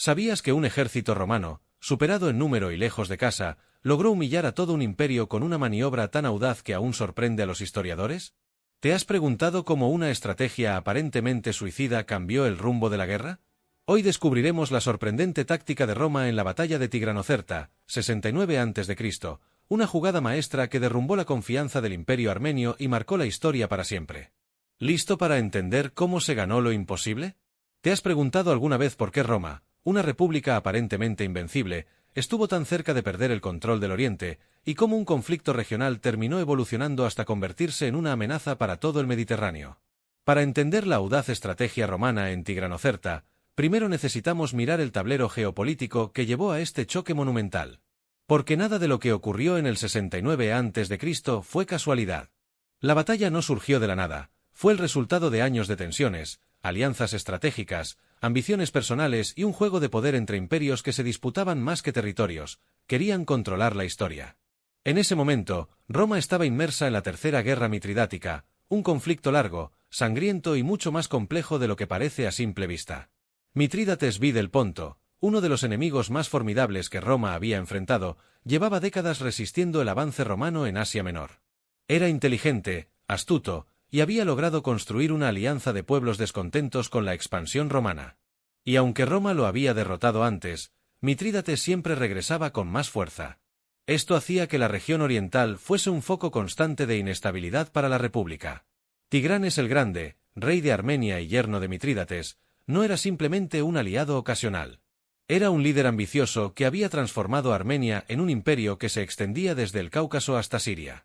¿Sabías que un ejército romano, superado en número y lejos de casa, logró humillar a todo un imperio con una maniobra tan audaz que aún sorprende a los historiadores? ¿Te has preguntado cómo una estrategia aparentemente suicida cambió el rumbo de la guerra? Hoy descubriremos la sorprendente táctica de Roma en la batalla de Tigranocerta, 69 a.C., una jugada maestra que derrumbó la confianza del imperio armenio y marcó la historia para siempre. ¿Listo para entender cómo se ganó lo imposible? ¿Te has preguntado alguna vez por qué Roma, una república aparentemente invencible, estuvo tan cerca de perder el control del Oriente, y cómo un conflicto regional terminó evolucionando hasta convertirse en una amenaza para todo el Mediterráneo? Para entender la audaz estrategia romana en Tigranocerta, primero necesitamos mirar el tablero geopolítico que llevó a este choque monumental. Porque nada de lo que ocurrió en el 69 a.C. fue casualidad. La batalla no surgió de la nada, fue el resultado de años de tensiones, alianzas estratégicas, ambiciones personales y un juego de poder entre imperios que se disputaban más que territorios, querían controlar la historia. En ese momento, Roma estaba inmersa en la Tercera Guerra Mitridática, un conflicto largo, sangriento y mucho más complejo de lo que parece a simple vista. Mitrídates V del Ponto, uno de los enemigos más formidables que Roma había enfrentado, llevaba décadas resistiendo el avance romano en Asia Menor. Era inteligente, astuto, y había logrado construir una alianza de pueblos descontentos con la expansión romana. Y aunque Roma lo había derrotado antes, Mitrídates siempre regresaba con más fuerza. Esto hacía que la región oriental fuese un foco constante de inestabilidad para la República. Tigranes el Grande, rey de Armenia y yerno de Mitrídates, no era simplemente un aliado ocasional. Era un líder ambicioso que había transformado Armenia en un imperio que se extendía desde el Cáucaso hasta Siria.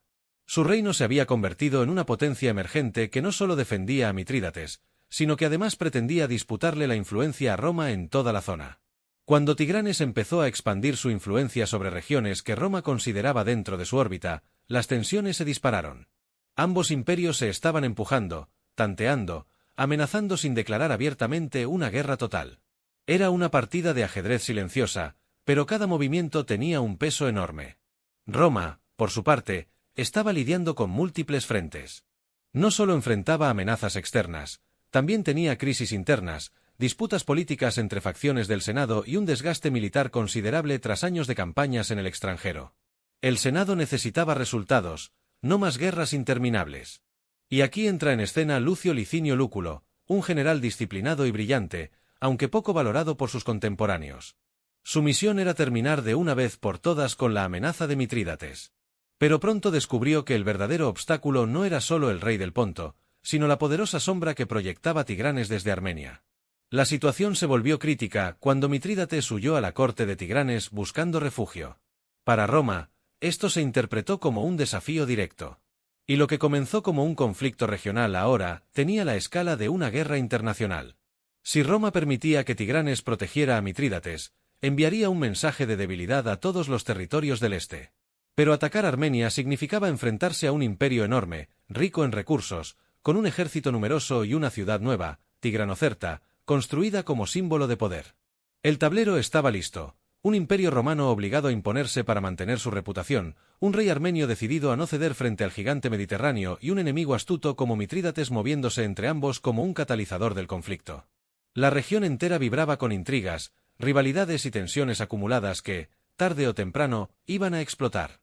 Su reino se había convertido en una potencia emergente que no solo defendía a Mitrídates, sino que además pretendía disputarle la influencia a Roma en toda la zona. Cuando Tigranes empezó a expandir su influencia sobre regiones que Roma consideraba dentro de su órbita, las tensiones se dispararon. Ambos imperios se estaban empujando, tanteando, amenazando sin declarar abiertamente una guerra total. Era una partida de ajedrez silenciosa, pero cada movimiento tenía un peso enorme. Roma, por su parte, estaba lidiando con múltiples frentes. No solo enfrentaba amenazas externas, también tenía crisis internas, disputas políticas entre facciones del Senado y un desgaste militar considerable tras años de campañas en el extranjero. El Senado necesitaba resultados, no más guerras interminables. Y aquí entra en escena Lucio Licinio Lúculo, un general disciplinado y brillante, aunque poco valorado por sus contemporáneos. Su misión era terminar de una vez por todas con la amenaza de Mitrídates. Pero pronto descubrió que el verdadero obstáculo no era solo el rey del Ponto, sino la poderosa sombra que proyectaba Tigranes desde Armenia. La situación se volvió crítica cuando Mitrídates huyó a la corte de Tigranes buscando refugio. Para Roma, esto se interpretó como un desafío directo. Y lo que comenzó como un conflicto regional ahora tenía la escala de una guerra internacional. Si Roma permitía que Tigranes protegiera a Mitrídates, enviaría un mensaje de debilidad a todos los territorios del este. Pero atacar Armenia significaba enfrentarse a un imperio enorme, rico en recursos, con un ejército numeroso y una ciudad nueva, Tigranocerta, construida como símbolo de poder. El tablero estaba listo. Un imperio romano obligado a imponerse para mantener su reputación, un rey armenio decidido a no ceder frente al gigante mediterráneo y un enemigo astuto como Mitrídates moviéndose entre ambos como un catalizador del conflicto. La región entera vibraba con intrigas, rivalidades y tensiones acumuladas que, tarde o temprano, iban a explotar.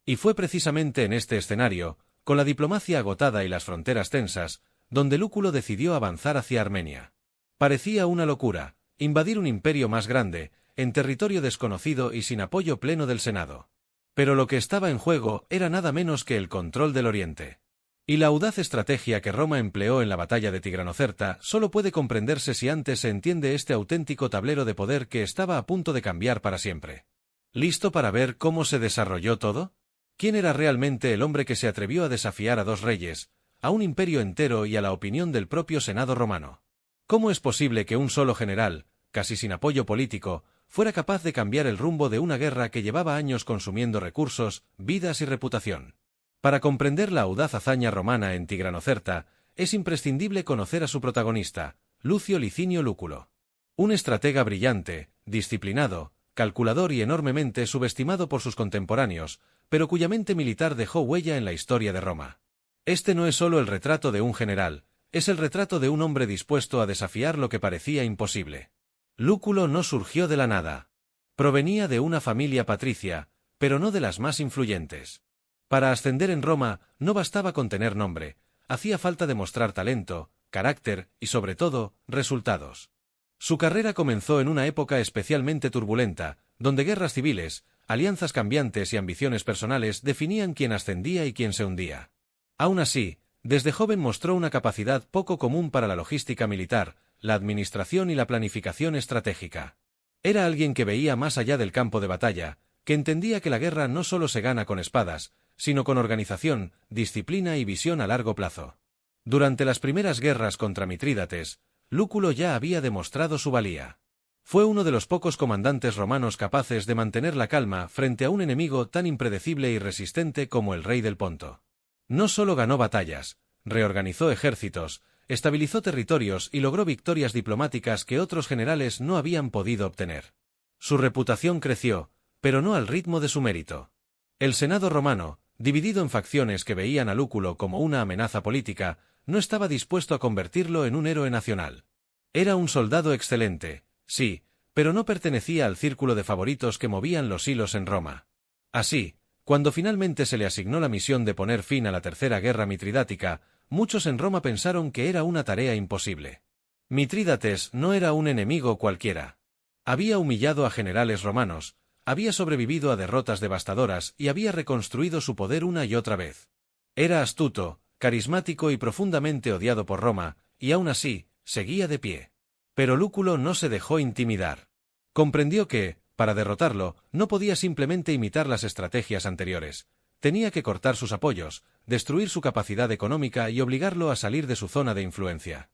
Y fue precisamente en este escenario, con la diplomacia agotada y las fronteras tensas, donde Lúculo decidió avanzar hacia Armenia. Parecía una locura, invadir un imperio más grande, en territorio desconocido y sin apoyo pleno del Senado. Pero lo que estaba en juego era nada menos que el control del Oriente. Y la audaz estrategia que Roma empleó en la batalla de Tigranocerta solo puede comprenderse si antes se entiende este auténtico tablero de poder que estaba a punto de cambiar para siempre. ¿Listo para ver cómo se desarrolló todo? ¿Quién era realmente el hombre que se atrevió a desafiar a dos reyes, a un imperio entero y a la opinión del propio Senado romano? ¿Cómo es posible que un solo general, casi sin apoyo político, fuera capaz de cambiar el rumbo de una guerra que llevaba años consumiendo recursos, vidas y reputación? Para comprender la audaz hazaña romana en Tigranocerta, es imprescindible conocer a su protagonista, Lucio Licinio Lúculo. Un estratega brillante, disciplinado, calculador y enormemente subestimado por sus contemporáneos, pero cuya mente militar dejó huella en la historia de Roma. Este no es solo el retrato de un general, es el retrato de un hombre dispuesto a desafiar lo que parecía imposible. Lúculo no surgió de la nada. Provenía de una familia patricia, pero no de las más influyentes. Para ascender en Roma no bastaba con tener nombre, hacía falta demostrar talento, carácter y, sobre todo, resultados. Su carrera comenzó en una época especialmente turbulenta, donde guerras civiles, alianzas cambiantes y ambiciones personales definían quién ascendía y quién se hundía. Aún así, desde joven mostró una capacidad poco común para la logística militar, la administración y la planificación estratégica. Era alguien que veía más allá del campo de batalla, que entendía que la guerra no solo se gana con espadas, sino con organización, disciplina y visión a largo plazo. Durante las primeras guerras contra Mitrídates, Lúculo ya había demostrado su valía. Fue uno de los pocos comandantes romanos capaces de mantener la calma frente a un enemigo tan impredecible y resistente como el rey del Ponto. No solo ganó batallas, reorganizó ejércitos, estabilizó territorios y logró victorias diplomáticas que otros generales no habían podido obtener. Su reputación creció, pero no al ritmo de su mérito. El Senado romano, dividido en facciones que veían a Lúculo como una amenaza política, no estaba dispuesto a convertirlo en un héroe nacional. Era un soldado excelente, sí, pero no pertenecía al círculo de favoritos que movían los hilos en Roma. Así, cuando finalmente se le asignó la misión de poner fin a la Tercera Guerra Mitridática, muchos en Roma pensaron que era una tarea imposible. Mitrídates no era un enemigo cualquiera. Había humillado a generales romanos, había sobrevivido a derrotas devastadoras y había reconstruido su poder una y otra vez. Era astuto, carismático y profundamente odiado por Roma, y aún así, seguía de pie. Pero Lúculo no se dejó intimidar. Comprendió que, para derrotarlo, no podía simplemente imitar las estrategias anteriores. Tenía que cortar sus apoyos, destruir su capacidad económica y obligarlo a salir de su zona de influencia.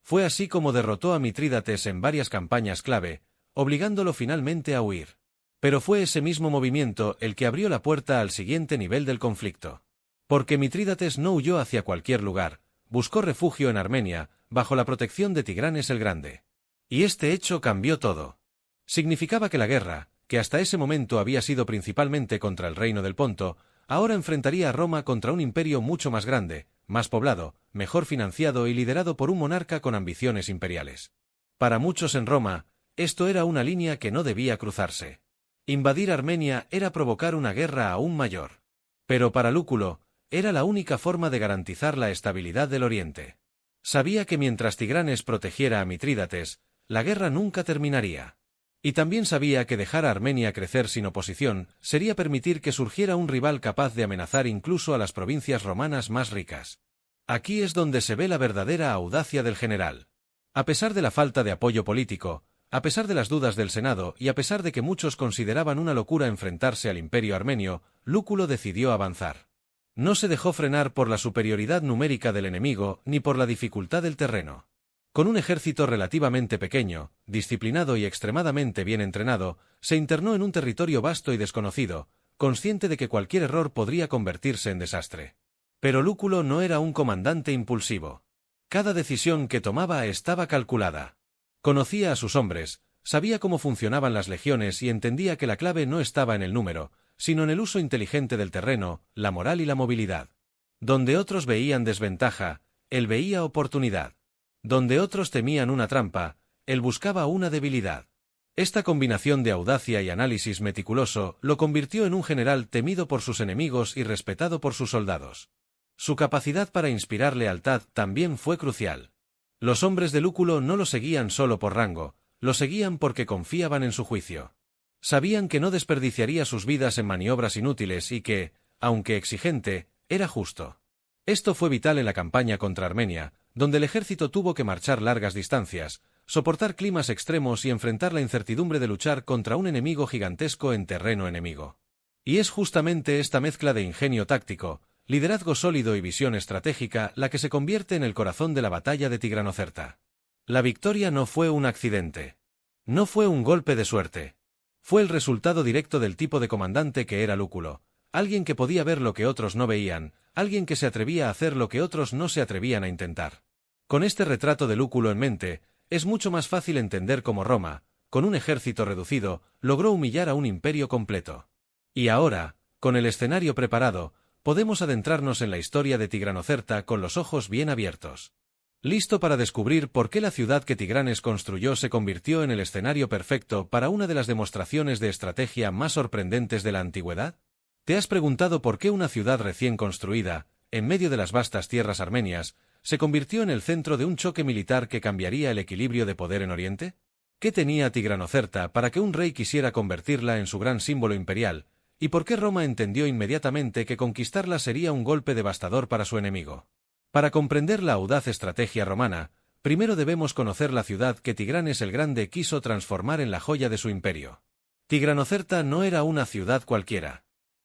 Fue así como derrotó a Mitrídates en varias campañas clave, obligándolo finalmente a huir. Pero fue ese mismo movimiento el que abrió la puerta al siguiente nivel del conflicto. Porque Mitrídates no huyó hacia cualquier lugar, buscó refugio en Armenia, bajo la protección de Tigranes el Grande. Y este hecho cambió todo. Significaba que la guerra, que hasta ese momento había sido principalmente contra el reino del Ponto, ahora enfrentaría a Roma contra un imperio mucho más grande, más poblado, mejor financiado y liderado por un monarca con ambiciones imperiales. Para muchos en Roma, esto era una línea que no debía cruzarse. Invadir Armenia era provocar una guerra aún mayor. Pero para Lúculo, era la única forma de garantizar la estabilidad del Oriente. Sabía que mientras Tigranes protegiera a Mitrídates, la guerra nunca terminaría. Y también sabía que dejar a Armenia crecer sin oposición sería permitir que surgiera un rival capaz de amenazar incluso a las provincias romanas más ricas. Aquí es donde se ve la verdadera audacia del general. A pesar de la falta de apoyo político, a pesar de las dudas del Senado y a pesar de que muchos consideraban una locura enfrentarse al imperio armenio, Lúculo decidió avanzar. No se dejó frenar por la superioridad numérica del enemigo ni por la dificultad del terreno. Con un ejército relativamente pequeño, disciplinado y extremadamente bien entrenado, se internó en un territorio vasto y desconocido, consciente de que cualquier error podría convertirse en desastre. Pero Lúculo no era un comandante impulsivo. Cada decisión que tomaba estaba calculada. Conocía a sus hombres, sabía cómo funcionaban las legiones y entendía que la clave no estaba en el número, sino en el uso inteligente del terreno, la moral y la movilidad. Donde otros veían desventaja, él veía oportunidad. Donde otros temían una trampa, él buscaba una debilidad. Esta combinación de audacia y análisis meticuloso lo convirtió en un general temido por sus enemigos y respetado por sus soldados. Su capacidad para inspirar lealtad también fue crucial. Los hombres de Lúculo no lo seguían solo por rango, lo seguían porque confiaban en su juicio. Sabían que no desperdiciaría sus vidas en maniobras inútiles y que, aunque exigente, era justo. Esto fue vital en la campaña contra Armenia, donde el ejército tuvo que marchar largas distancias, soportar climas extremos y enfrentar la incertidumbre de luchar contra un enemigo gigantesco en terreno enemigo. Y es justamente esta mezcla de ingenio táctico, liderazgo sólido y visión estratégica la que se convierte en el corazón de la batalla de Tigranocerta. La victoria no fue un accidente. No fue un golpe de suerte. Fue el resultado directo del tipo de comandante que era Lúculo, alguien que podía ver lo que otros no veían, alguien que se atrevía a hacer lo que otros no se atrevían a intentar. Con este retrato de Lúculo en mente, es mucho más fácil entender cómo Roma, con un ejército reducido, logró humillar a un imperio completo. Y ahora, con el escenario preparado, podemos adentrarnos en la historia de Tigranocerta con los ojos bien abiertos. ¿Listo para descubrir por qué la ciudad que Tigranes construyó se convirtió en el escenario perfecto para una de las demostraciones de estrategia más sorprendentes de la antigüedad? ¿Te has preguntado por qué una ciudad recién construida, en medio de las vastas tierras armenias, se convirtió en el centro de un choque militar que cambiaría el equilibrio de poder en Oriente? ¿Qué tenía Tigranocerta para que un rey quisiera convertirla en su gran símbolo imperial, y por qué Roma entendió inmediatamente que conquistarla sería un golpe devastador para su enemigo? Para comprender la audaz estrategia romana, primero debemos conocer la ciudad que Tigranes el Grande quiso transformar en la joya de su imperio. Tigranocerta no era una ciudad cualquiera.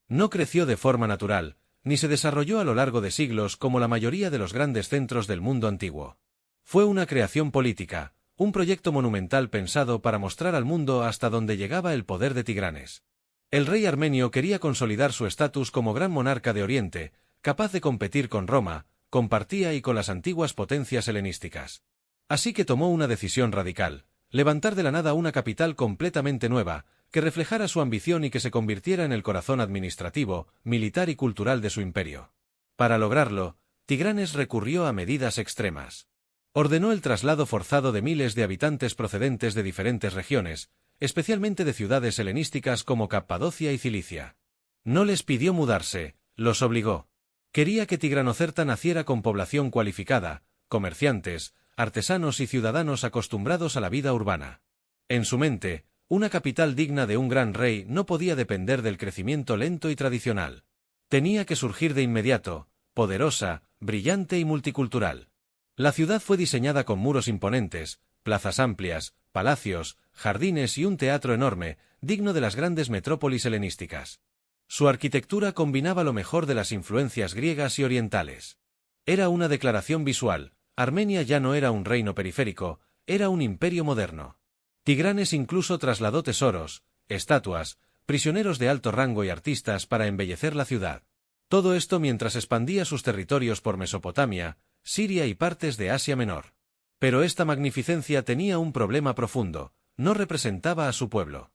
No creció de forma natural, ni se desarrolló a lo largo de siglos como la mayoría de los grandes centros del mundo antiguo. Fue una creación política, un proyecto monumental pensado para mostrar al mundo hasta dónde llegaba el poder de Tigranes. El rey armenio quería consolidar su estatus como gran monarca de Oriente, capaz de competir con Roma, con Partía y con las antiguas potencias helenísticas. Así que tomó una decisión radical: levantar de la nada una capital completamente nueva, que reflejara su ambición y que se convirtiera en el corazón administrativo, militar y cultural de su imperio. Para lograrlo, Tigranes recurrió a medidas extremas. Ordenó el traslado forzado de miles de habitantes procedentes de diferentes regiones, especialmente de ciudades helenísticas como Capadocia y Cilicia. No les pidió mudarse, los obligó. Quería que Tigranocerta naciera con población cualificada, comerciantes, artesanos y ciudadanos acostumbrados a la vida urbana. En su mente, una capital digna de un gran rey no podía depender del crecimiento lento y tradicional. Tenía que surgir de inmediato, poderosa, brillante y multicultural. La ciudad fue diseñada con muros imponentes, plazas amplias, palacios, jardines y un teatro enorme, digno de las grandes metrópolis helenísticas. Su arquitectura combinaba lo mejor de las influencias griegas y orientales. Era una declaración visual: Armenia ya no era un reino periférico, era un imperio moderno. Tigranes incluso trasladó tesoros, estatuas, prisioneros de alto rango y artistas para embellecer la ciudad. Todo esto mientras expandía sus territorios por Mesopotamia, Siria y partes de Asia Menor. Pero esta magnificencia tenía un problema profundo: no representaba a su pueblo.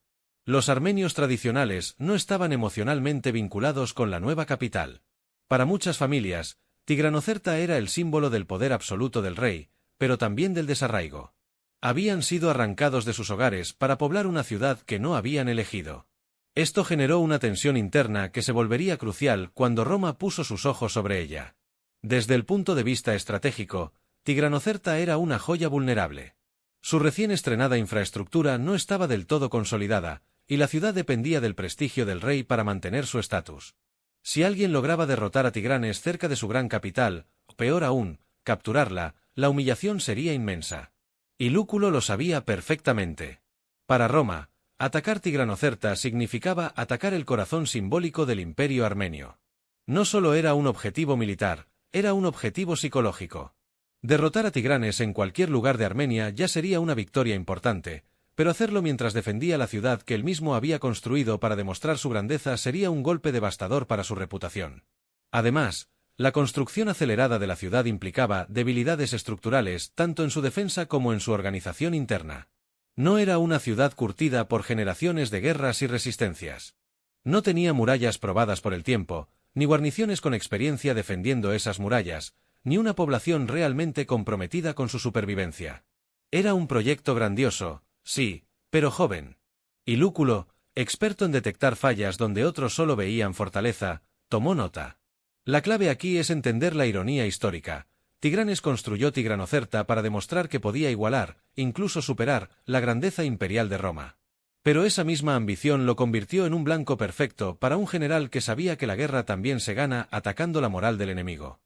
Los armenios tradicionales no estaban emocionalmente vinculados con la nueva capital. Para muchas familias, Tigranocerta era el símbolo del poder absoluto del rey, pero también del desarraigo. Habían sido arrancados de sus hogares para poblar una ciudad que no habían elegido. Esto generó una tensión interna que se volvería crucial cuando Roma puso sus ojos sobre ella. Desde el punto de vista estratégico, Tigranocerta era una joya vulnerable. Su recién estrenada infraestructura no estaba del todo consolidada, y la ciudad dependía del prestigio del rey para mantener su estatus. Si alguien lograba derrotar a Tigranes cerca de su gran capital, o peor aún, capturarla, la humillación sería inmensa. Y Lúculo lo sabía perfectamente. Para Roma, atacar Tigranocerta significaba atacar el corazón simbólico del imperio armenio. No solo era un objetivo militar, era un objetivo psicológico. Derrotar a Tigranes en cualquier lugar de Armenia ya sería una victoria importante, pero hacerlo mientras defendía la ciudad que él mismo había construido para demostrar su grandeza sería un golpe devastador para su reputación. Además, la construcción acelerada de la ciudad implicaba debilidades estructurales tanto en su defensa como en su organización interna. No era una ciudad curtida por generaciones de guerras y resistencias. No tenía murallas probadas por el tiempo, ni guarniciones con experiencia defendiendo esas murallas, ni una población realmente comprometida con su supervivencia. Era un proyecto grandioso, sí, pero joven. Y Lúculo, experto en detectar fallas donde otros solo veían fortaleza, tomó nota. La clave aquí es entender la ironía histórica. Tigranes construyó Tigranocerta para demostrar que podía igualar, incluso superar, la grandeza imperial de Roma. Pero esa misma ambición lo convirtió en un blanco perfecto para un general que sabía que la guerra también se gana atacando la moral del enemigo.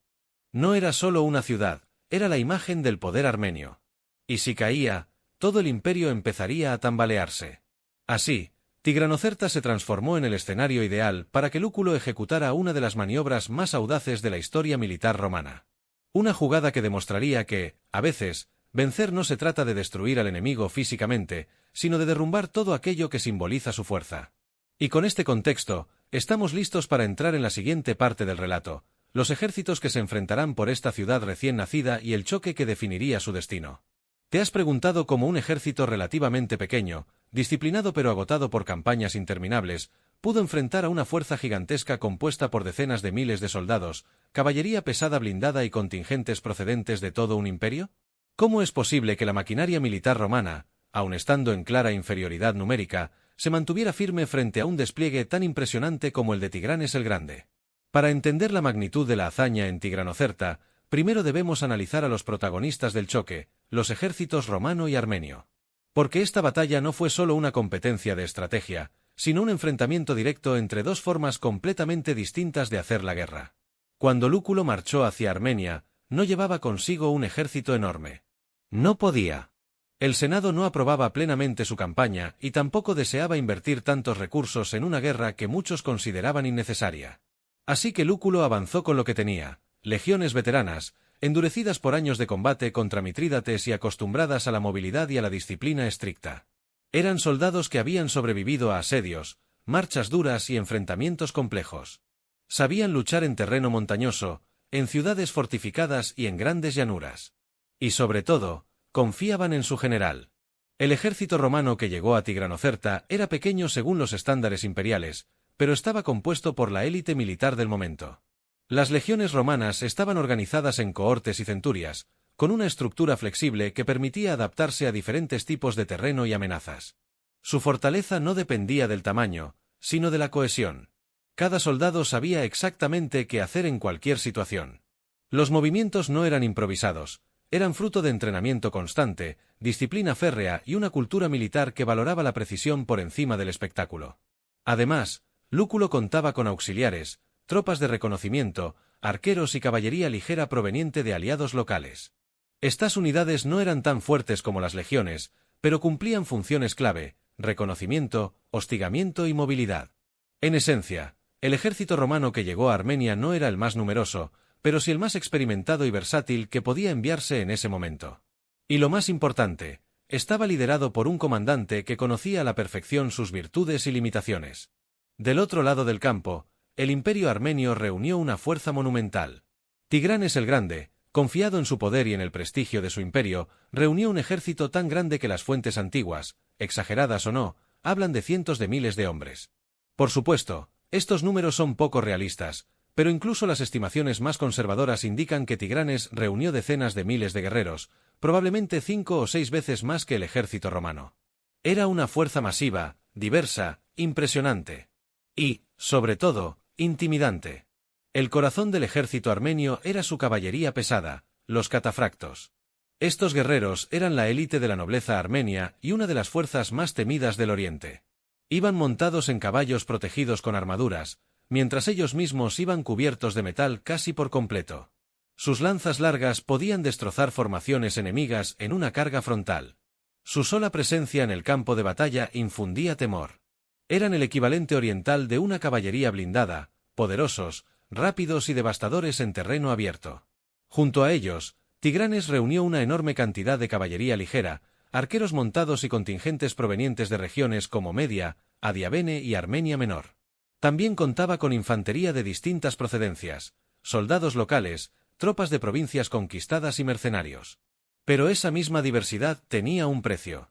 No era solo una ciudad, era la imagen del poder armenio. Y si caía, todo el imperio empezaría a tambalearse. Así, Tigranocerta se transformó en el escenario ideal para que Lúculo ejecutara una de las maniobras más audaces de la historia militar romana. Una jugada que demostraría que, a veces, vencer no se trata de destruir al enemigo físicamente, sino de derrumbar todo aquello que simboliza su fuerza. Y con este contexto, estamos listos para entrar en la siguiente parte del relato: los ejércitos que se enfrentarán por esta ciudad recién nacida y el choque que definiría su destino. ¿Te has preguntado cómo un ejército relativamente pequeño, disciplinado pero agotado por campañas interminables, pudo enfrentar a una fuerza gigantesca compuesta por decenas de miles de soldados, caballería pesada blindada y contingentes procedentes de todo un imperio? ¿Cómo es posible que la maquinaria militar romana, aun estando en clara inferioridad numérica, se mantuviera firme frente a un despliegue tan impresionante como el de Tigranes el Grande? Para entender la magnitud de la hazaña en Tigranocerta, primero debemos analizar a los protagonistas del choque, los ejércitos romano y armenio. Porque esta batalla no fue solo una competencia de estrategia, sino un enfrentamiento directo entre dos formas completamente distintas de hacer la guerra. Cuando Lúculo marchó hacia Armenia, no llevaba consigo un ejército enorme. No podía. El Senado no aprobaba plenamente su campaña y tampoco deseaba invertir tantos recursos en una guerra que muchos consideraban innecesaria. Así que Lúculo avanzó con lo que tenía, legiones veteranas, endurecidas por años de combate contra Mitrídates y acostumbradas a la movilidad y a la disciplina estricta. Eran soldados que habían sobrevivido a asedios, marchas duras y enfrentamientos complejos. Sabían luchar en terreno montañoso, en ciudades fortificadas y en grandes llanuras. Y sobre todo, confiaban en su general. El ejército romano que llegó a Tigranocerta era pequeño según los estándares imperiales, pero estaba compuesto por la élite militar del momento. Las legiones romanas estaban organizadas en cohortes y centurias, con una estructura flexible que permitía adaptarse a diferentes tipos de terreno y amenazas. Su fortaleza no dependía del tamaño, sino de la cohesión. Cada soldado sabía exactamente qué hacer en cualquier situación. Los movimientos no eran improvisados, eran fruto de entrenamiento constante, disciplina férrea y una cultura militar que valoraba la precisión por encima del espectáculo. Además, Lúculo contaba con auxiliares, tropas de reconocimiento, arqueros y caballería ligera proveniente de aliados locales. Estas unidades no eran tan fuertes como las legiones, pero cumplían funciones clave: reconocimiento, hostigamiento y movilidad. En esencia, el ejército romano que llegó a Armenia no era el más numeroso, pero sí el más experimentado y versátil que podía enviarse en ese momento. Y lo más importante, estaba liderado por un comandante que conocía a la perfección sus virtudes y limitaciones. Del otro lado del campo, el imperio armenio reunió una fuerza monumental. Tigranes el Grande, confiado en su poder y en el prestigio de su imperio, reunió un ejército tan grande que las fuentes antiguas, exageradas o no, hablan de cientos de miles de hombres. Por supuesto, estos números son poco realistas, pero incluso las estimaciones más conservadoras indican que Tigranes reunió decenas de miles de guerreros, probablemente 5 o 6 veces más que el ejército romano. Era una fuerza masiva, diversa, impresionante. Y, sobre todo, intimidante. El corazón del ejército armenio era su caballería pesada, los catafractos. Estos guerreros eran la élite de la nobleza armenia y una de las fuerzas más temidas del Oriente. Iban montados en caballos protegidos con armaduras, mientras ellos mismos iban cubiertos de metal casi por completo. Sus lanzas largas podían destrozar formaciones enemigas en una carga frontal. Su sola presencia en el campo de batalla infundía temor. Eran el equivalente oriental de una caballería blindada, poderosos, rápidos y devastadores en terreno abierto. Junto a ellos, Tigranes reunió una enorme cantidad de caballería ligera, arqueros montados y contingentes provenientes de regiones como Media, Adiabene y Armenia Menor. También contaba con infantería de distintas procedencias, soldados locales, tropas de provincias conquistadas y mercenarios. Pero esa misma diversidad tenía un precio.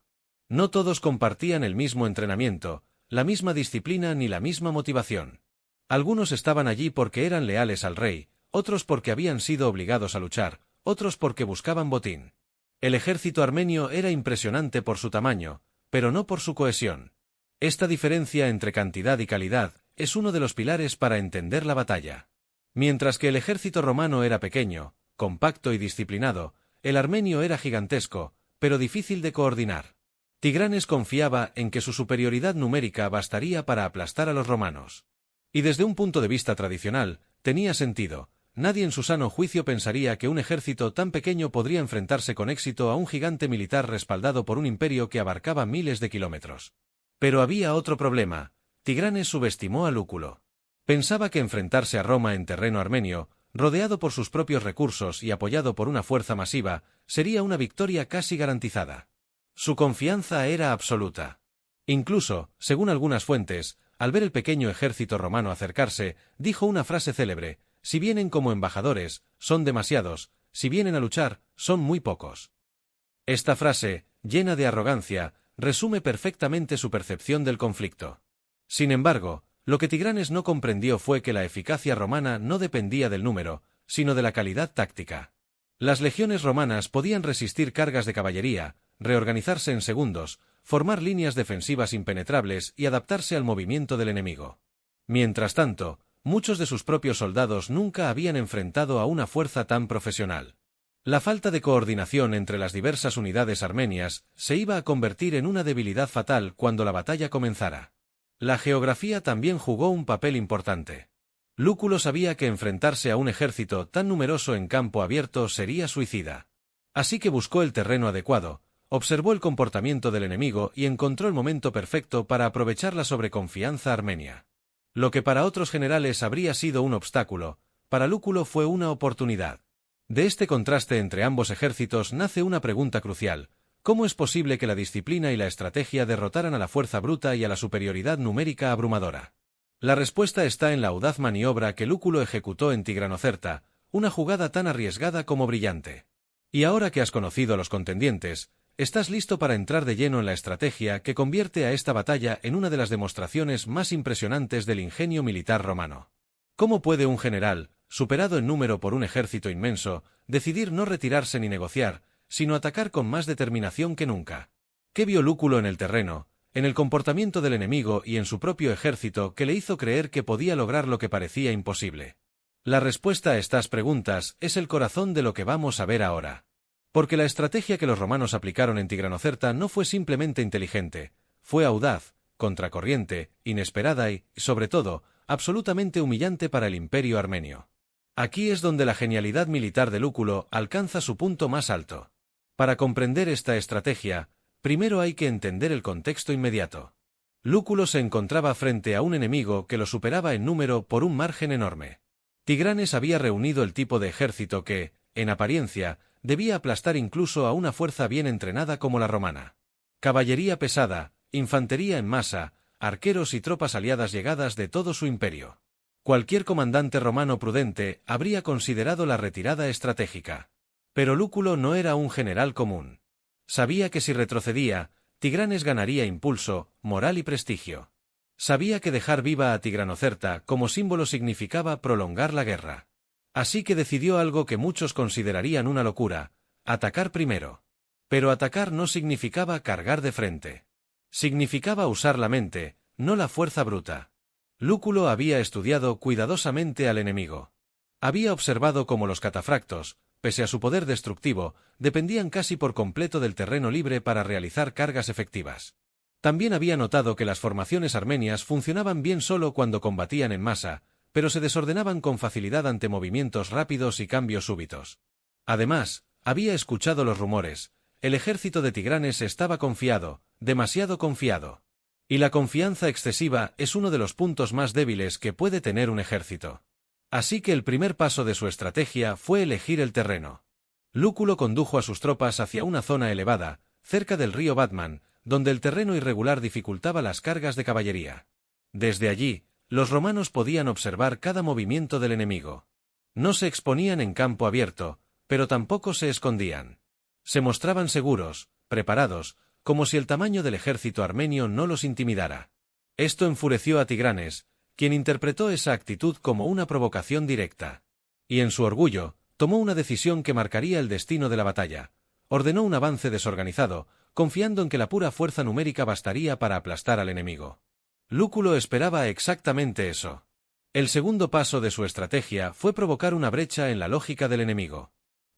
No todos compartían el mismo entrenamiento, la misma disciplina ni la misma motivación. Algunos estaban allí porque eran leales al rey, otros porque habían sido obligados a luchar, otros porque buscaban botín. El ejército armenio era impresionante por su tamaño, pero no por su cohesión. Esta diferencia entre cantidad y calidad es uno de los pilares para entender la batalla. Mientras que el ejército romano era pequeño, compacto y disciplinado, el armenio era gigantesco, pero difícil de coordinar. Tigranes confiaba en que su superioridad numérica bastaría para aplastar a los romanos. Y desde un punto de vista tradicional, tenía sentido. Nadie en su sano juicio pensaría que un ejército tan pequeño podría enfrentarse con éxito a un gigante militar respaldado por un imperio que abarcaba miles de kilómetros. Pero había otro problema. Tigranes subestimó a Lúculo. Pensaba que enfrentarse a Roma en terreno armenio, rodeado por sus propios recursos y apoyado por una fuerza masiva, sería una victoria casi garantizada. Su confianza era absoluta. Incluso, según algunas fuentes, al ver el pequeño ejército romano acercarse, dijo una frase célebre: si vienen como embajadores, son demasiados; si vienen a luchar, son muy pocos. Esta frase, llena de arrogancia, resume perfectamente su percepción del conflicto. Sin embargo, lo que Tigranes no comprendió fue que la eficacia romana no dependía del número, sino de la calidad táctica. Las legiones romanas podían resistir cargas de caballería, reorganizarse en segundos, formar líneas defensivas impenetrables y adaptarse al movimiento del enemigo. Mientras tanto, muchos de sus propios soldados nunca habían enfrentado a una fuerza tan profesional. La falta de coordinación entre las diversas unidades armenias se iba a convertir en una debilidad fatal cuando la batalla comenzara. La geografía también jugó un papel importante. Lúculo sabía que enfrentarse a un ejército tan numeroso en campo abierto sería suicida. Así que buscó el terreno adecuado, observó el comportamiento del enemigo y encontró el momento perfecto para aprovechar la sobreconfianza armenia. Lo que para otros generales habría sido un obstáculo, para Lúculo fue una oportunidad. De este contraste entre ambos ejércitos nace una pregunta crucial: ¿cómo es posible que la disciplina y la estrategia derrotaran a la fuerza bruta y a la superioridad numérica abrumadora? La respuesta está en la audaz maniobra que Lúculo ejecutó en Tigranocerta, una jugada tan arriesgada como brillante. Y ahora que has conocido a los contendientes, estás listo para entrar de lleno en la estrategia que convierte a esta batalla en una de las demostraciones más impresionantes del ingenio militar romano. ¿Cómo puede un general, superado en número por un ejército inmenso, decidir no retirarse ni negociar, sino atacar con más determinación que nunca? ¿Qué vio Lúculo en el terreno, en el comportamiento del enemigo y en su propio ejército que le hizo creer que podía lograr lo que parecía imposible? La respuesta a estas preguntas es el corazón de lo que vamos a ver ahora. Porque la estrategia que los romanos aplicaron en Tigranocerta no fue simplemente inteligente, fue audaz, contracorriente, inesperada y, sobre todo, absolutamente humillante para el imperio armenio. Aquí es donde la genialidad militar de Lúculo alcanza su punto más alto. Para comprender esta estrategia, primero hay que entender el contexto inmediato. Lúculo se encontraba frente a un enemigo que lo superaba en número por un margen enorme. Tigranes había reunido el tipo de ejército que, en apariencia, debía aplastar incluso a una fuerza bien entrenada como la romana. Caballería pesada, infantería en masa, arqueros y tropas aliadas llegadas de todo su imperio. Cualquier comandante romano prudente habría considerado la retirada estratégica. Pero Lúculo no era un general común. Sabía que si retrocedía, Tigranes ganaría impulso, moral y prestigio. Sabía que dejar viva a Tigranocerta como símbolo significaba prolongar la guerra. Así que decidió algo que muchos considerarían una locura: atacar primero. Pero atacar no significaba cargar de frente. Significaba usar la mente, no la fuerza bruta. Lúculo había estudiado cuidadosamente al enemigo. Había observado cómo los catafractos, pese a su poder destructivo, dependían casi por completo del terreno libre para realizar cargas efectivas. También había notado que las formaciones armenias funcionaban bien solo cuando combatían en masa, pero se desordenaban con facilidad ante movimientos rápidos y cambios súbitos. Además, había escuchado los rumores: el ejército de Tigranes estaba confiado, demasiado confiado. Y la confianza excesiva es uno de los puntos más débiles que puede tener un ejército. Así que el primer paso de su estrategia fue elegir el terreno. Lúculo condujo a sus tropas hacia una zona elevada, cerca del río Batman, donde el terreno irregular dificultaba las cargas de caballería. Desde allí, los romanos podían observar cada movimiento del enemigo. No se exponían en campo abierto, pero tampoco se escondían. Se mostraban seguros, preparados, como si el tamaño del ejército armenio no los intimidara. Esto enfureció a Tigranes, quien interpretó esa actitud como una provocación directa. Y en su orgullo, tomó una decisión que marcaría el destino de la batalla. Ordenó un avance desorganizado, confiando en que la pura fuerza numérica bastaría para aplastar al enemigo. Lúculo esperaba exactamente eso. El segundo paso de su estrategia fue provocar una brecha en la lógica del enemigo.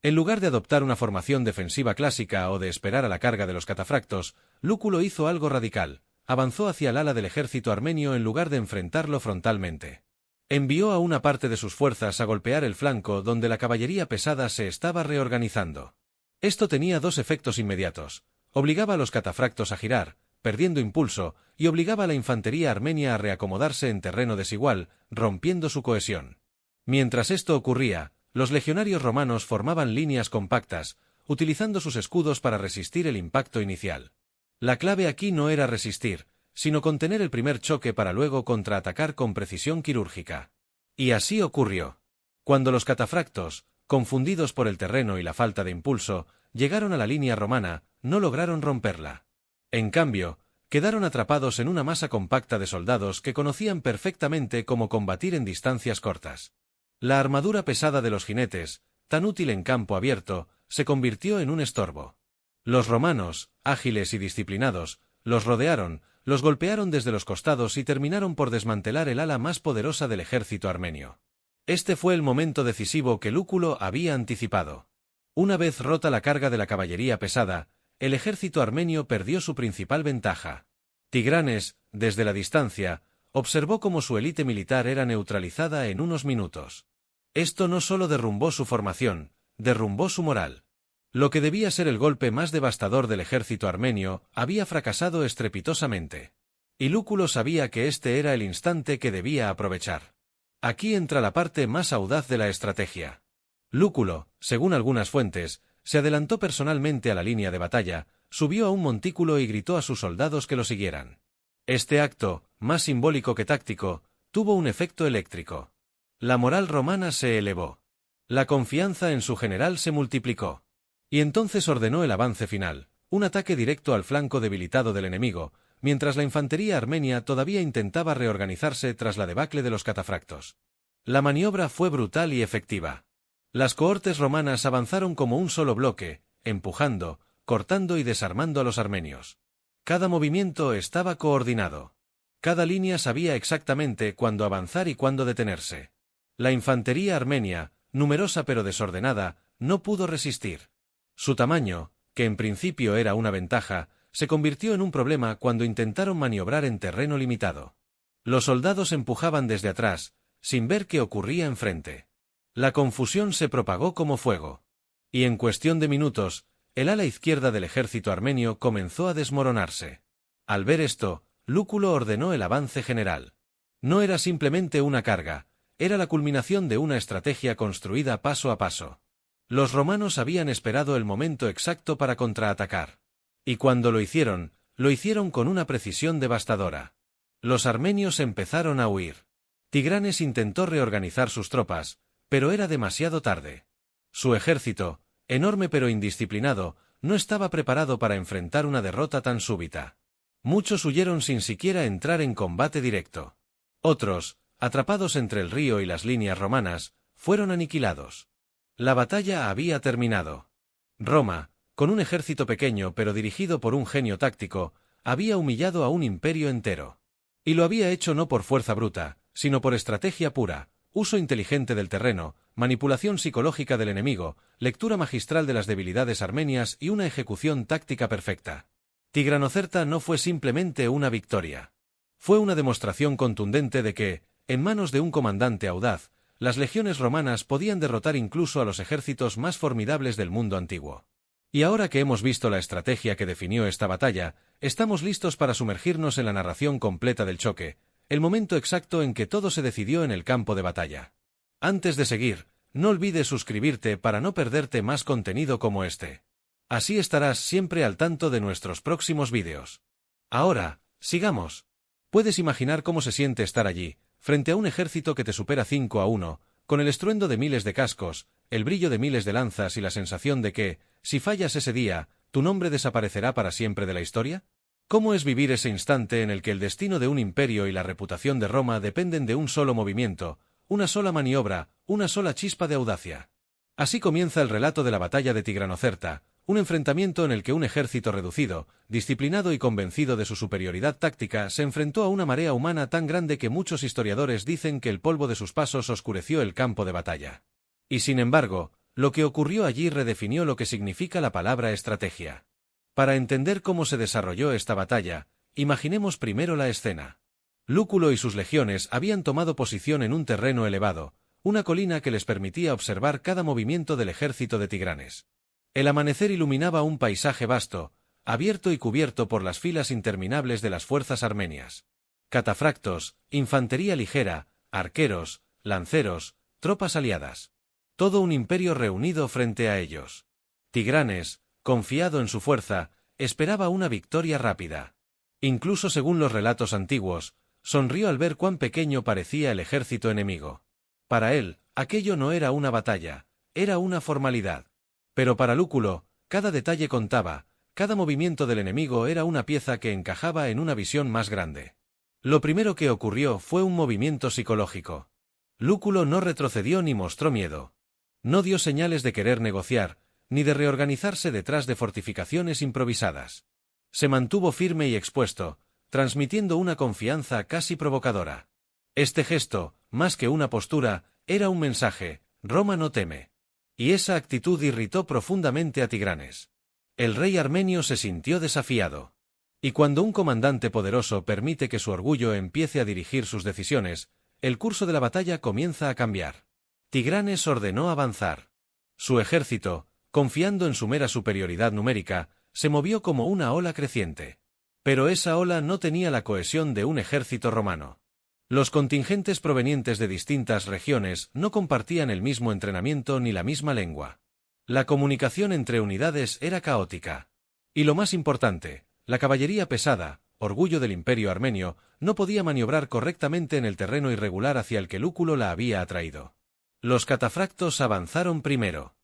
En lugar de adoptar una formación defensiva clásica o de esperar a la carga de los catafractos, Lúculo hizo algo radical: avanzó hacia el ala del ejército armenio en lugar de enfrentarlo frontalmente. Envió a una parte de sus fuerzas a golpear el flanco donde la caballería pesada se estaba reorganizando. Esto tenía dos efectos inmediatos: obligaba a los catafractos a girar, perdiendo impulso, y obligaba a la infantería armenia a reacomodarse en terreno desigual, rompiendo su cohesión. Mientras esto ocurría, los legionarios romanos formaban líneas compactas, utilizando sus escudos para resistir el impacto inicial. La clave aquí no era resistir, sino contener el primer choque para luego contraatacar con precisión quirúrgica. Y así ocurrió. Cuando los catafractos, confundidos por el terreno y la falta de impulso, llegaron a la línea romana, no lograron romperla. En cambio, Quedaron atrapados en una masa compacta de soldados que conocían perfectamente cómo combatir en distancias cortas. La armadura pesada de los jinetes, tan útil en campo abierto, se convirtió en un estorbo. Los romanos, ágiles y disciplinados, los rodearon, los golpearon desde los costados y terminaron por desmantelar el ala más poderosa del ejército armenio. Este fue el momento decisivo que Lúculo había anticipado. Una vez rota la carga de la caballería pesada, el ejército armenio perdió su principal ventaja. Tigranes, desde la distancia, observó cómo su élite militar era neutralizada en unos minutos. Esto no solo derrumbó su formación, derrumbó su moral. Lo que debía ser el golpe más devastador del ejército armenio había fracasado estrepitosamente. Y Lúculo sabía que este era el instante que debía aprovechar. Aquí entra la parte más audaz de la estrategia. Lúculo, según algunas fuentes, se adelantó personalmente a la línea de batalla, subió a un montículo y gritó a sus soldados que lo siguieran. Este acto, más simbólico que táctico, tuvo un efecto eléctrico. La moral romana se elevó. La confianza en su general se multiplicó. Y entonces ordenó el avance final, un ataque directo al flanco debilitado del enemigo, mientras la infantería armenia todavía intentaba reorganizarse tras la debacle de los catafractos. La maniobra fue brutal y efectiva. Las cohortes romanas avanzaron como un solo bloque, empujando, cortando y desarmando a los armenios. Cada movimiento estaba coordinado. Cada línea sabía exactamente cuándo avanzar y cuándo detenerse. La infantería armenia, numerosa pero desordenada, no pudo resistir. Su tamaño, que en principio era una ventaja, se convirtió en un problema cuando intentaron maniobrar en terreno limitado. Los soldados empujaban desde atrás, sin ver qué ocurría enfrente. La confusión se propagó como fuego. Y en cuestión de minutos, el ala izquierda del ejército armenio comenzó a desmoronarse. Al ver esto, Lúculo ordenó el avance general. No era simplemente una carga, era la culminación de una estrategia construida paso a paso. Los romanos habían esperado el momento exacto para contraatacar. Y cuando lo hicieron con una precisión devastadora. Los armenios empezaron a huir. Tigranes intentó reorganizar sus tropas, pero era demasiado tarde. Su ejército, enorme pero indisciplinado, no estaba preparado para enfrentar una derrota tan súbita. Muchos huyeron sin siquiera entrar en combate directo. Otros, atrapados entre el río y las líneas romanas, fueron aniquilados. La batalla había terminado. Roma, con un ejército pequeño pero dirigido por un genio táctico, había humillado a un imperio entero. Y lo había hecho no por fuerza bruta, sino por estrategia pura, uso inteligente del terreno, manipulación psicológica del enemigo, lectura magistral de las debilidades armenias y una ejecución táctica perfecta. Tigranocerta no fue simplemente una victoria. Fue una demostración contundente de que, en manos de un comandante audaz, las legiones romanas podían derrotar incluso a los ejércitos más formidables del mundo antiguo. Y ahora que hemos visto la estrategia que definió esta batalla, estamos listos para sumergirnos en la narración completa del choque, el momento exacto en que todo se decidió en el campo de batalla. Antes de seguir, no olvides suscribirte para no perderte más contenido como este. Así estarás siempre al tanto de nuestros próximos vídeos. Ahora, sigamos. Puedes imaginar cómo se siente estar allí, frente a un ejército que te supera 5-1, con el estruendo de miles de cascos, el brillo de miles de lanzas y la sensación de que, si fallas ese día, tu nombre desaparecerá para siempre de la historia. ¿Cómo es vivir ese instante en el que el destino de un imperio y la reputación de Roma dependen de un solo movimiento, una sola maniobra, una sola chispa de audacia? Así comienza el relato de la batalla de Tigranocerta, un enfrentamiento en el que un ejército reducido, disciplinado y convencido de su superioridad táctica se enfrentó a una marea humana tan grande que muchos historiadores dicen que el polvo de sus pasos oscureció el campo de batalla. Y sin embargo, lo que ocurrió allí redefinió lo que significa la palabra estrategia. Para entender cómo se desarrolló esta batalla, imaginemos primero la escena. Lúculo y sus legiones habían tomado posición en un terreno elevado, una colina que les permitía observar cada movimiento del ejército de Tigranes. El amanecer iluminaba un paisaje vasto, abierto y cubierto por las filas interminables de las fuerzas armenias. Catafractos, infantería ligera, arqueros, lanceros, tropas aliadas. Todo un imperio reunido frente a ellos. Tigranes, confiado en su fuerza, esperaba una victoria rápida. Incluso según los relatos antiguos, sonrió al ver cuán pequeño parecía el ejército enemigo. Para él, aquello no era una batalla, era una formalidad. Pero para Lúculo, cada detalle contaba, Cada movimiento del enemigo era una pieza que encajaba en una visión más grande. Lo primero que ocurrió fue un movimiento psicológico. Lúculo no retrocedió ni mostró miedo. No dio señales de querer negociar, ni de reorganizarse detrás de fortificaciones improvisadas. Se mantuvo firme y expuesto, transmitiendo una confianza casi provocadora. Este gesto, más que una postura, era un mensaje: Roma no teme. Y esa actitud irritó profundamente a Tigranes. El rey armenio se sintió desafiado. Y cuando un comandante poderoso permite que su orgullo empiece a dirigir sus decisiones, el curso de la batalla comienza a cambiar. Tigranes ordenó avanzar. Su ejército, confiando en su mera superioridad numérica, se movió como una ola creciente. Pero esa ola no tenía la cohesión de un ejército romano. Los contingentes provenientes de distintas regiones no compartían el mismo entrenamiento ni la misma lengua. La comunicación entre unidades era caótica. Y lo más importante, la caballería pesada, orgullo del Imperio armenio, no podía maniobrar correctamente en el terreno irregular hacia el que Lúculo la había atraído. Los catafractos avanzaron primero.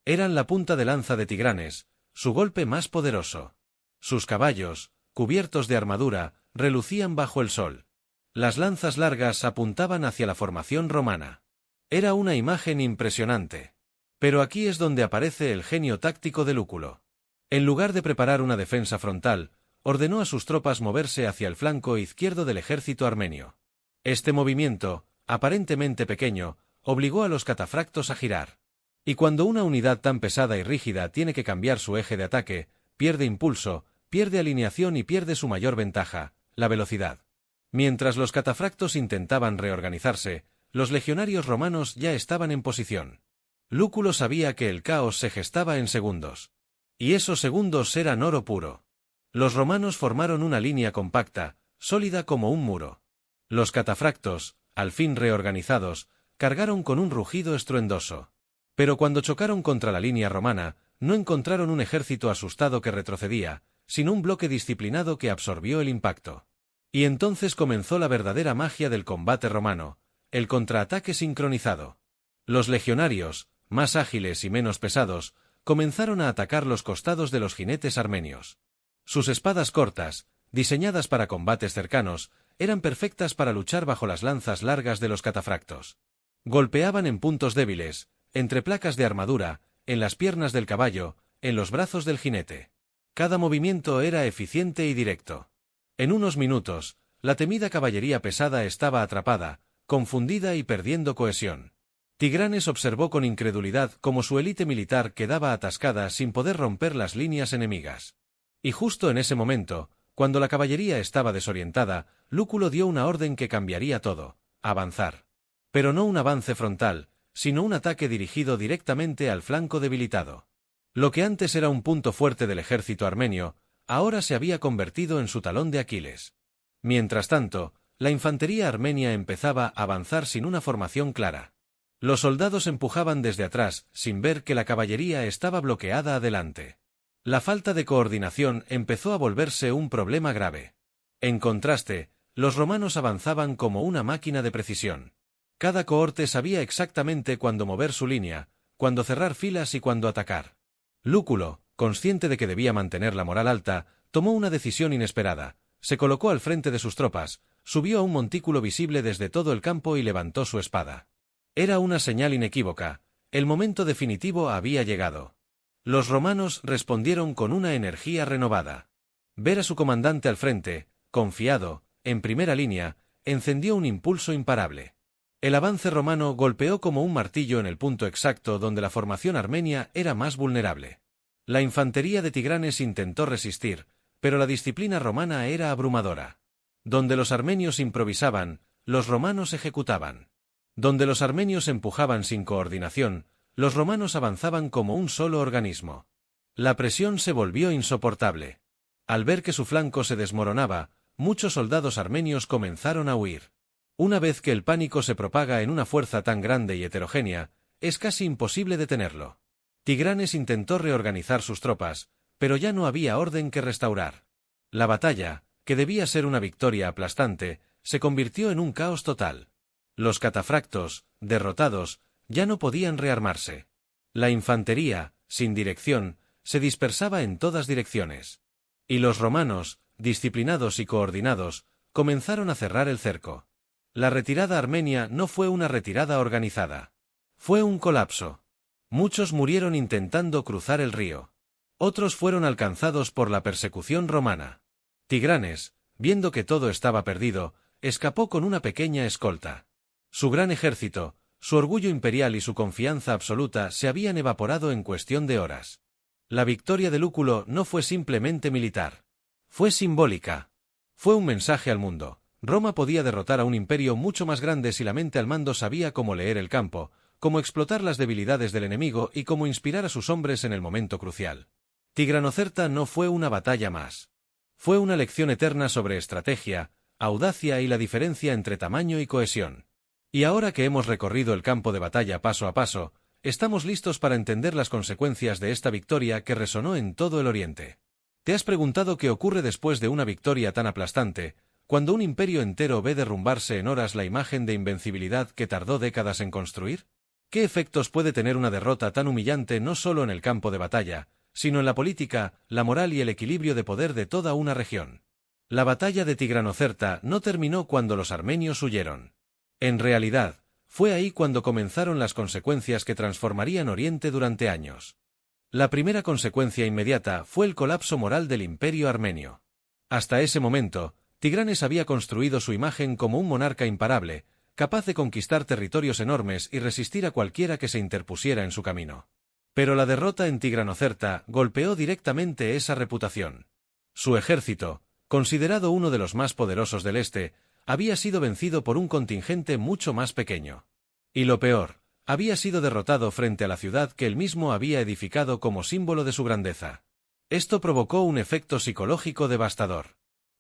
Eran la punta de lanza de Tigranes, su golpe más poderoso. Sus caballos, cubiertos de armadura, relucían bajo el sol. Las lanzas largas apuntaban hacia la formación romana. Era una imagen impresionante. Pero aquí es donde aparece el genio táctico de Lúculo. En lugar de preparar una defensa frontal, ordenó a sus tropas moverse hacia el flanco izquierdo del ejército armenio. Este movimiento, aparentemente pequeño, obligó a los catafractos a girar. Y cuando una unidad tan pesada y rígida tiene que cambiar su eje de ataque, pierde impulso, pierde alineación y pierde su mayor ventaja, la velocidad. Mientras los catafractos intentaban reorganizarse, los legionarios romanos ya estaban en posición. Lúculo sabía que el caos se gestaba en segundos. Y esos segundos eran oro puro. Los romanos formaron una línea compacta, sólida como un muro. Los catafractos, al fin reorganizados, cargaron con un rugido estruendoso. Pero cuando chocaron contra la línea romana, no encontraron un ejército asustado que retrocedía, sino un bloque disciplinado que absorbió el impacto. Y entonces comenzó la verdadera magia del combate romano, el contraataque sincronizado. Los legionarios, más ágiles y menos pesados, comenzaron a atacar los costados de los jinetes armenios. Sus espadas cortas, diseñadas para combates cercanos, eran perfectas para luchar bajo las lanzas largas de los catafractos. Golpeaban en puntos débiles, entre placas de armadura, en las piernas del caballo, en los brazos del jinete. Cada movimiento era eficiente y directo. En unos minutos, la temida caballería pesada estaba atrapada, confundida y perdiendo cohesión. Tigranes observó con incredulidad cómo su élite militar quedaba atascada sin poder romper las líneas enemigas. Y justo en ese momento, cuando la caballería estaba desorientada, Lúculo dio una orden que cambiaría todo: avanzar. Pero no un avance frontal, sino un ataque dirigido directamente al flanco debilitado. Lo que antes era un punto fuerte del ejército armenio, ahora se había convertido en su talón de Aquiles. Mientras tanto, la infantería armenia empezaba a avanzar sin una formación clara. Los soldados empujaban desde atrás, sin ver que la caballería estaba bloqueada adelante. La falta de coordinación empezó a volverse un problema grave. En contraste, los romanos avanzaban como una máquina de precisión. Cada cohorte sabía exactamente cuándo mover su línea, cuándo cerrar filas y cuándo atacar. Lúculo, consciente de que debía mantener la moral alta, tomó una decisión inesperada. Se colocó al frente de sus tropas, subió a un montículo visible desde todo el campo y levantó su espada. Era una señal inequívoca: el momento definitivo había llegado. Los romanos respondieron con una energía renovada. Ver a su comandante al frente, confiado, en primera línea, encendió un impulso imparable. El avance romano golpeó como un martillo en el punto exacto donde la formación armenia era más vulnerable. La infantería de Tigranes intentó resistir, pero la disciplina romana era abrumadora. Donde los armenios improvisaban, los romanos ejecutaban. Donde los armenios empujaban sin coordinación, los romanos avanzaban como un solo organismo. La presión se volvió insoportable. Al ver que su flanco se desmoronaba, muchos soldados armenios comenzaron a huir. Una vez que el pánico se propaga en una fuerza tan grande y heterogénea, es casi imposible detenerlo. Tigranes intentó reorganizar sus tropas, pero ya no había orden que restaurar. La batalla, que debía ser una victoria aplastante, se convirtió en un caos total. Los catafractos, derrotados, ya no podían rearmarse. La infantería, sin dirección, se dispersaba en todas direcciones. Y los romanos, disciplinados y coordinados, comenzaron a cerrar el cerco. La retirada armenia no fue una retirada organizada. Fue un colapso. Muchos murieron intentando cruzar el río. Otros fueron alcanzados por la persecución romana. Tigranes, viendo que todo estaba perdido, escapó con una pequeña escolta. Su gran ejército, su orgullo imperial y su confianza absoluta se habían evaporado en cuestión de horas. La victoria de Lúculo no fue simplemente militar. Fue simbólica. Fue un mensaje al mundo. Roma podía derrotar a un imperio mucho más grande si la mente al mando sabía cómo leer el campo, cómo explotar las debilidades del enemigo y cómo inspirar a sus hombres en el momento crucial. Tigranocerta no fue una batalla más. Fue una lección eterna sobre estrategia, audacia y la diferencia entre tamaño y cohesión. Y ahora que hemos recorrido el campo de batalla paso a paso, estamos listos para entender las consecuencias de esta victoria que resonó en todo el Oriente. ¿Te has preguntado qué ocurre después de una victoria tan aplastante, cuando un imperio entero ve derrumbarse en horas la imagen de invencibilidad que tardó décadas en construir? ¿Qué efectos puede tener una derrota tan humillante no solo en el campo de batalla, sino en la política, la moral y el equilibrio de poder de toda una región? La batalla de Tigranocerta no terminó cuando los armenios huyeron. En realidad, fue ahí cuando comenzaron las consecuencias que transformarían Oriente durante años. La primera consecuencia inmediata fue el colapso moral del imperio armenio. Hasta ese momento, Tigranes había construido su imagen como un monarca imparable, capaz de conquistar territorios enormes y resistir a cualquiera que se interpusiera en su camino. Pero la derrota en Tigranocerta golpeó directamente esa reputación. Su ejército, considerado uno de los más poderosos del este, había sido vencido por un contingente mucho más pequeño. Y lo peor, había sido derrotado frente a la ciudad que él mismo había edificado como símbolo de su grandeza. Esto provocó un efecto psicológico devastador.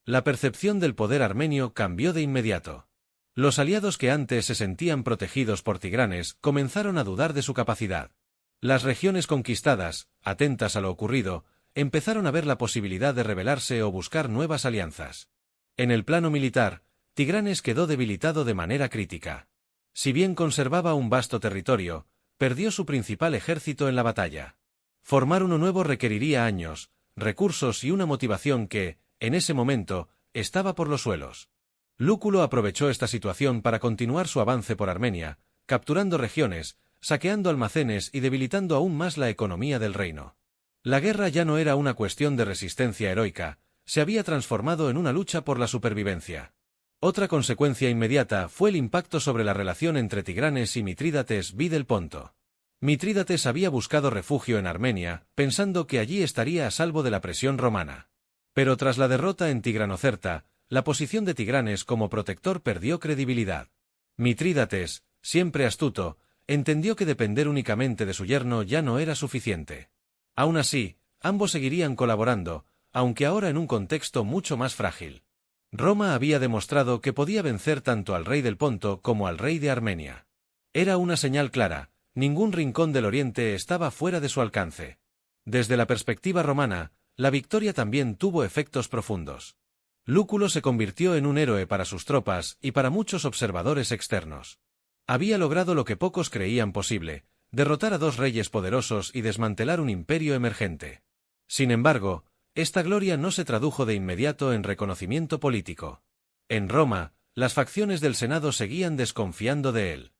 La percepción del poder armenio cambió de inmediato. Los aliados que antes se sentían protegidos por Tigranes comenzaron a dudar de su capacidad. Las regiones conquistadas, atentas a lo ocurrido, empezaron a ver la posibilidad de rebelarse o buscar nuevas alianzas. En el plano militar, Tigranes quedó debilitado de manera crítica. Si bien conservaba un vasto territorio, perdió su principal ejército en la batalla. Formar uno nuevo requeriría años, recursos y una motivación que, en ese momento, estaba por los suelos. Lúculo aprovechó esta situación para continuar su avance por Armenia, capturando regiones, saqueando almacenes y debilitando aún más la economía del reino. La guerra ya no era una cuestión de resistencia heroica, se había transformado en una lucha por la supervivencia. Otra consecuencia inmediata fue el impacto sobre la relación entre Tigranes y Mitrídates I del Ponto. Mitrídates había buscado refugio en Armenia, pensando que allí estaría a salvo de la presión romana. Pero tras la derrota en Tigranocerta, la posición de Tigranes como protector perdió credibilidad. Mitrídates, siempre astuto, entendió que depender únicamente de su yerno ya no era suficiente. Aún así, ambos seguirían colaborando, aunque ahora en un contexto mucho más frágil. Roma había demostrado que podía vencer tanto al rey del Ponto como al rey de Armenia. Era una señal clara, ningún rincón del Oriente estaba fuera de su alcance. Desde la perspectiva romana, la victoria también tuvo efectos profundos. Lúculo se convirtió en un héroe para sus tropas y para muchos observadores externos. Había logrado lo que pocos creían posible, derrotar a dos reyes poderosos y desmantelar un imperio emergente. Sin embargo, esta gloria no se tradujo de inmediato en reconocimiento político. En Roma, las facciones del Senado seguían desconfiando de él.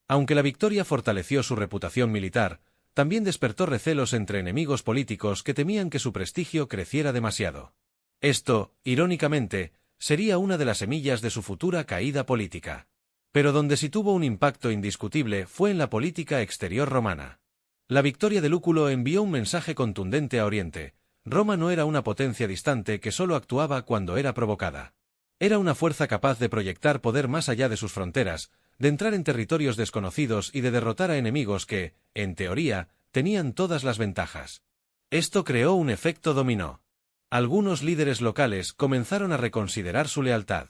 Aunque la victoria fortaleció su reputación militar, también despertó recelos entre enemigos políticos que temían que su prestigio creciera demasiado. Esto, irónicamente, sería una de las semillas de su futura caída política. Pero donde sí tuvo un impacto indiscutible fue en la política exterior romana. La victoria de Lúculo envió un mensaje contundente a Oriente. Roma no era una potencia distante que solo actuaba cuando era provocada. Era una fuerza capaz de proyectar poder más allá de sus fronteras, de entrar en territorios desconocidos y de derrotar a enemigos que, en teoría, tenían todas las ventajas. Esto creó un efecto dominó. Algunos líderes locales comenzaron a reconsiderar su lealtad.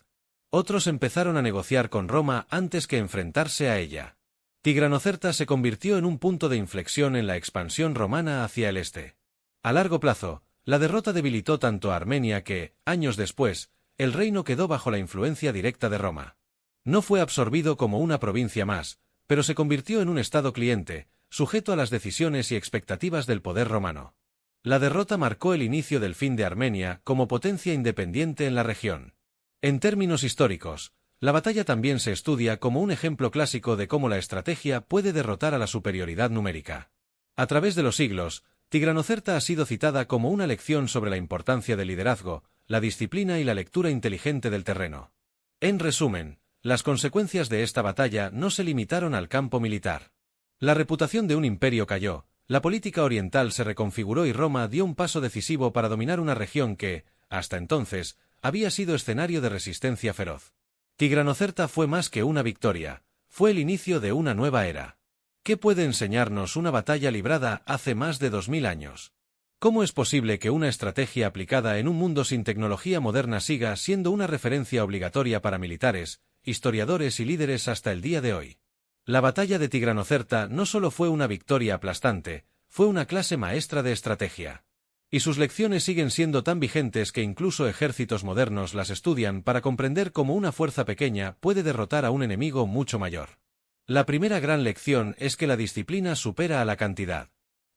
Otros empezaron a negociar con Roma antes que enfrentarse a ella. Tigranocerta se convirtió en un punto de inflexión en la expansión romana hacia el este. A largo plazo, la derrota debilitó tanto a Armenia que, años después, el reino quedó bajo la influencia directa de Roma. No fue absorbido como una provincia más, pero se convirtió en un estado cliente, sujeto a las decisiones y expectativas del poder romano. La derrota marcó el inicio del fin de Armenia como potencia independiente en la región. En términos históricos, la batalla también se estudia como un ejemplo clásico de cómo la estrategia puede derrotar a la superioridad numérica. A través de los siglos, Tigranocerta ha sido citada como una lección sobre la importancia del liderazgo, la disciplina y la lectura inteligente del terreno. En resumen, las consecuencias de esta batalla no se limitaron al campo militar. La reputación de un imperio cayó, la política oriental se reconfiguró y Roma dio un paso decisivo para dominar una región que, hasta entonces, había sido escenario de resistencia feroz. Tigranocerta fue más que una victoria, fue el inicio de una nueva era. ¿Qué puede enseñarnos una batalla librada hace más de 2000 años? ¿Cómo es posible que una estrategia aplicada en un mundo sin tecnología moderna siga siendo una referencia obligatoria para militares, historiadores y líderes hasta el día de hoy? La batalla de Tigranocerta no solo fue una victoria aplastante, fue una clase maestra de estrategia. Y sus lecciones siguen siendo tan vigentes que incluso ejércitos modernos las estudian para comprender cómo una fuerza pequeña puede derrotar a un enemigo mucho mayor. La primera gran lección es que la disciplina supera a la cantidad.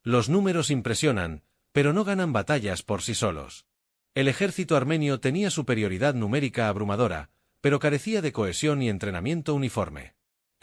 Los números impresionan, pero no ganan batallas por sí solos. El ejército armenio tenía superioridad numérica abrumadora, pero carecía de cohesión y entrenamiento uniforme.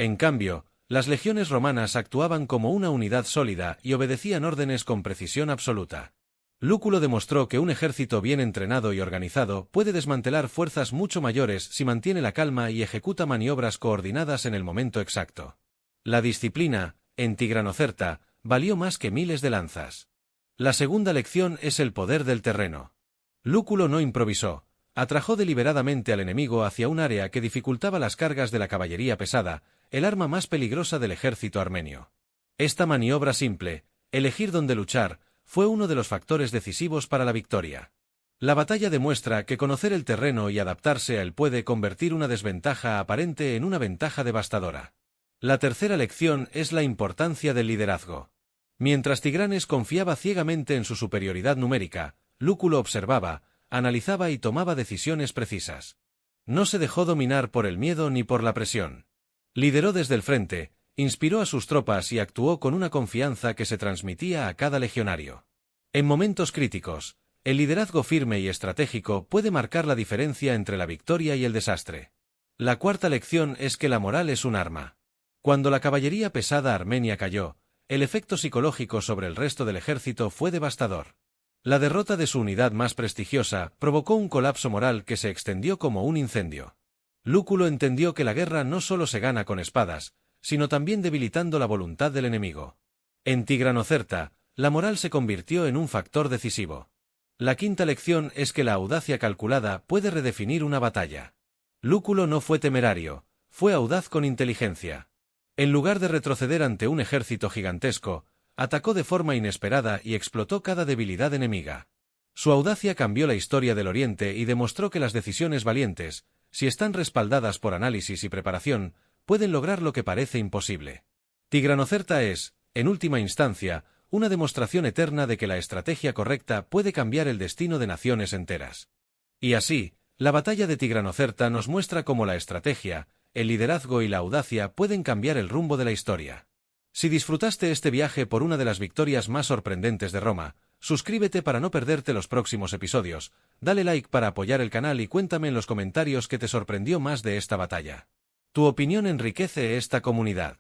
En cambio, las legiones romanas actuaban como una unidad sólida y obedecían órdenes con precisión absoluta. Lúculo demostró que un ejército bien entrenado y organizado puede desmantelar fuerzas mucho mayores si mantiene la calma y ejecuta maniobras coordinadas en el momento exacto. La disciplina, en Tigranocerta, valió más que miles de lanzas. La segunda lección es el poder del terreno. Lúculo no improvisó, atrajo deliberadamente al enemigo hacia un área que dificultaba las cargas de la caballería pesada, el arma más peligrosa del ejército armenio. Esta maniobra simple, elegir dónde luchar, fue uno de los factores decisivos para la victoria. La batalla demuestra que conocer el terreno y adaptarse a él puede convertir una desventaja aparente en una ventaja devastadora. La tercera lección es la importancia del liderazgo. Mientras Tigranes confiaba ciegamente en su superioridad numérica, Lúculo observaba, analizaba y tomaba decisiones precisas. No se dejó dominar por el miedo ni por la presión. Lideró desde el frente, inspiró a sus tropas y actuó con una confianza que se transmitía a cada legionario. En momentos críticos, el liderazgo firme y estratégico puede marcar la diferencia entre la victoria y el desastre. La cuarta lección es que la moral es un arma. Cuando la caballería pesada armenia cayó, el efecto psicológico sobre el resto del ejército fue devastador. La derrota de su unidad más prestigiosa provocó un colapso moral que se extendió como un incendio. Lúculo entendió que la guerra no solo se gana con espadas, sino también debilitando la voluntad del enemigo. En Tigranocerta, la moral se convirtió en un factor decisivo. La quinta lección es que la audacia calculada puede redefinir una batalla. Lúculo no fue temerario, fue audaz con inteligencia. En lugar de retroceder ante un ejército gigantesco, atacó de forma inesperada y explotó cada debilidad enemiga. Su audacia cambió la historia del Oriente y demostró que las decisiones valientes, si están respaldadas por análisis y preparación, pueden lograr lo que parece imposible. Tigranocerta es, en última instancia, una demostración eterna de que la estrategia correcta puede cambiar el destino de naciones enteras. Y así, la batalla de Tigranocerta nos muestra cómo la estrategia, el liderazgo y la audacia pueden cambiar el rumbo de la historia. Si disfrutaste este viaje por una de las victorias más sorprendentes de Roma, suscríbete para no perderte los próximos episodios, dale like para apoyar el canal y cuéntame en los comentarios qué te sorprendió más de esta batalla. Tu opinión enriquece esta comunidad.